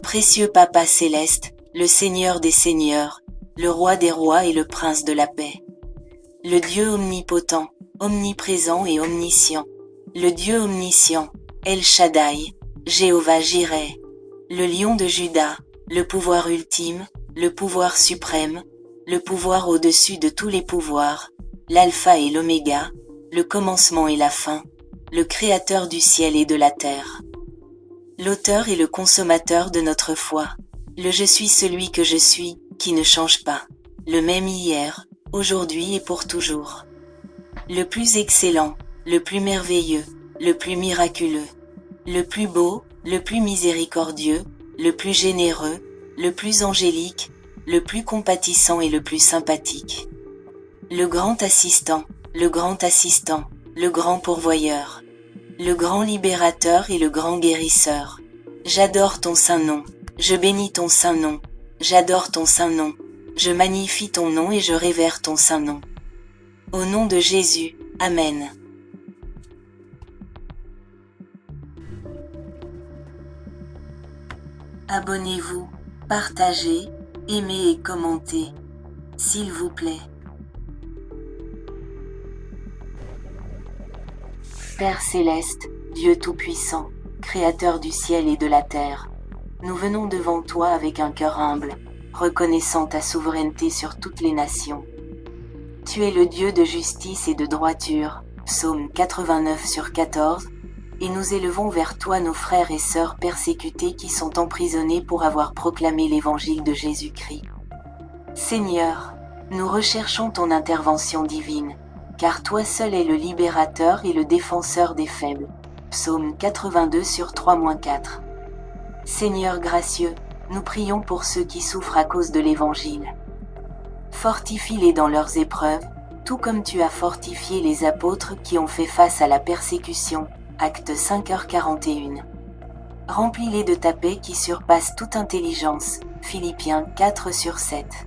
Précieux Papa céleste, le Seigneur des seigneurs, le Roi des rois et le Prince de la paix. Le Dieu omnipotent, omniprésent et omniscient. Le Dieu omniscient, El Shaddai, Jéhovah Jireh. Le Lion de Juda, le pouvoir ultime, le pouvoir suprême, le pouvoir au-dessus de tous les pouvoirs, l'alpha et l'oméga, le commencement et la fin, le créateur du ciel et de la terre. L'auteur et le consommateur de notre foi. Le je suis celui que je suis, qui ne change pas. Le même hier, aujourd'hui et pour toujours. Le plus excellent, le plus merveilleux, le plus miraculeux. Le plus beau, le plus miséricordieux, le plus généreux, le plus angélique, le plus compatissant et le plus sympathique. Le grand assistant, le grand assistant, le grand pourvoyeur. Le grand libérateur et le grand guérisseur. J'adore ton saint nom, je bénis ton saint nom, j'adore ton saint nom, je magnifie ton nom et je révère ton saint nom. Au nom de Jésus, Amen. Abonnez-vous, partagez, aimez et commentez, s'il vous plaît. Père céleste, Dieu tout-puissant, Créateur du ciel et de la terre, nous venons devant toi avec un cœur humble, reconnaissant ta souveraineté sur toutes les nations. Tu es le Dieu de justice et de droiture, Psaume 89/14, et nous élevons vers toi nos frères et sœurs persécutés qui sont emprisonnés pour avoir proclamé l'évangile de Jésus-Christ. Seigneur, nous recherchons ton intervention divine, car toi seul es le libérateur et le défenseur des faibles. Psaume 82/3-4. Seigneur gracieux, nous prions pour ceux qui souffrent à cause de l'Évangile. Fortifie-les dans leurs épreuves, tout comme tu as fortifié les apôtres qui ont fait face à la persécution. Actes 5h41. Remplis-les de ta paix qui surpasse toute intelligence. Philippiens 4/7.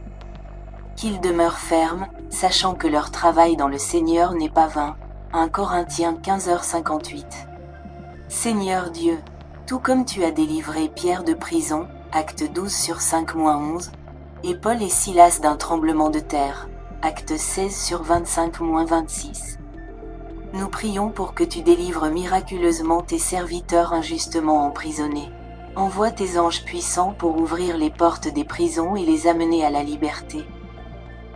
Qu'ils demeurent fermes, sachant que leur travail dans le Seigneur n'est pas vain. 1 Corinthiens 15h58. Seigneur Dieu, tout comme tu as délivré Pierre de prison, Acte 12/5-11, et Paul et Silas d'un tremblement de terre, Acte 16/25-26. Nous prions pour que tu délivres miraculeusement tes serviteurs injustement emprisonnés. Envoie tes anges puissants pour ouvrir les portes des prisons et les amener à la liberté.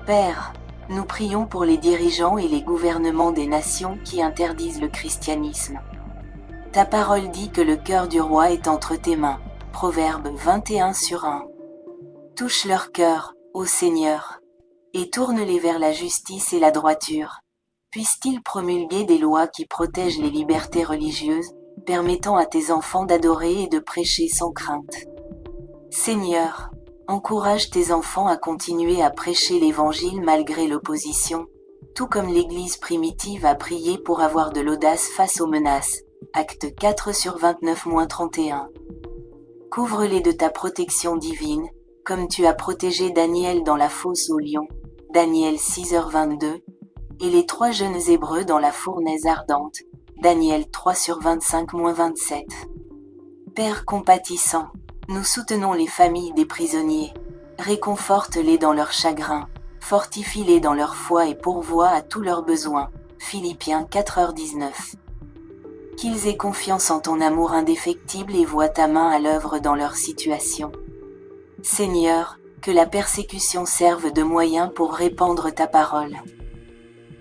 Père, nous prions pour les dirigeants et les gouvernements des nations qui interdisent le christianisme. Ta parole dit que le cœur du roi est entre tes mains. Proverbe 21/1. Touche leur cœur, ô Seigneur, et tourne-les vers la justice et la droiture. Puissent-ils promulguer des lois qui protègent les libertés religieuses, permettant à tes enfants d'adorer et de prêcher sans crainte. Seigneur, encourage tes enfants à continuer à prêcher l'Évangile malgré l'opposition, tout comme l'Église primitive a prié pour avoir de l'audace face aux menaces. Acte 4/29-31. Couvre-les de ta protection divine, comme tu as protégé Daniel dans la fosse aux lions. Daniel 6h22. Et les 3 jeunes Hébreux dans la fournaise ardente, Daniel 3/25-27. Père compatissant, nous soutenons les familles des prisonniers, réconforte-les dans leur chagrin, fortifie-les dans leur foi et pourvois à tous leurs besoins. Philippiens 4h19. Qu'ils aient confiance en ton amour indéfectible et voient ta main à l'œuvre dans leur situation. Seigneur, que la persécution serve de moyen pour répandre ta parole.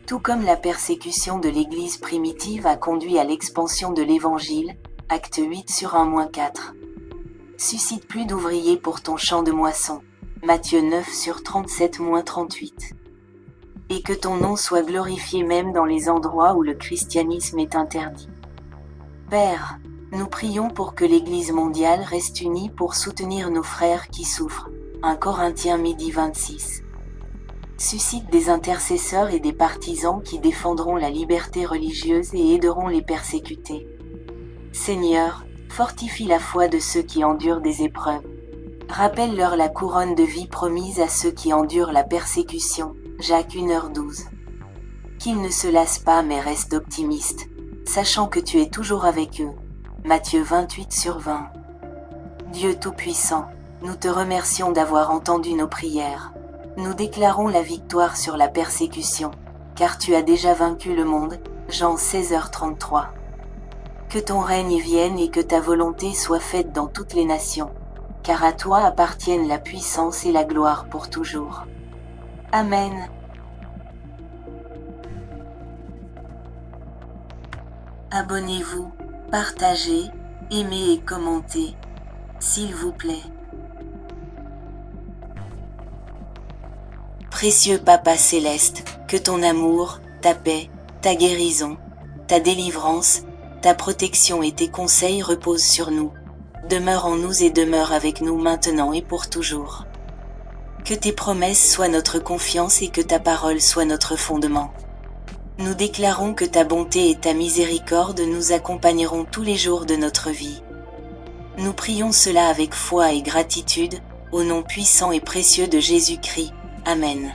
Tout comme la persécution de l'Église primitive a conduit à l'expansion de l'Évangile, Acte 8/1-4. Suscite plus d'ouvriers pour ton champ de moisson, Matthieu 9/37-38. Et que ton nom soit glorifié même dans les endroits où le christianisme est interdit. Père, nous prions pour que l'Église mondiale reste unie pour soutenir nos frères qui souffrent, 1 Corinthiens 12:26. Suscite des intercesseurs et des partisans qui défendront la liberté religieuse et aideront les persécutés. Seigneur, fortifie la foi de ceux qui endurent des épreuves. Rappelle-leur la couronne de vie promise à ceux qui endurent la persécution. Jacques 1h12. Qu'ils ne se lassent pas mais restent optimistes, sachant que tu es toujours avec eux. Matthieu 28/20. Dieu Tout-Puissant, nous te remercions d'avoir entendu nos prières. Nous déclarons la victoire sur la persécution, car tu as déjà vaincu le monde. Jean 16h33. Que ton règne vienne et que ta volonté soit faite dans toutes les nations, car à toi appartiennent la puissance et la gloire pour toujours. Amen. Abonnez-vous, partagez, aimez et commentez, s'il vous plaît. Précieux Papa Céleste, que ton amour, ta paix, ta guérison, ta délivrance, ta protection et tes conseils reposent sur nous. Demeure en nous et demeure avec nous maintenant et pour toujours. Que tes promesses soient notre confiance et que ta parole soit notre fondement. Nous déclarons que ta bonté et ta miséricorde nous accompagneront tous les jours de notre vie. Nous prions cela avec foi et gratitude, au nom puissant et précieux de Jésus-Christ. Amen.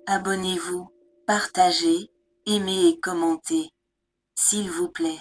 Abonnez-vous, partagez, aimez et commentez, s'il vous plaît.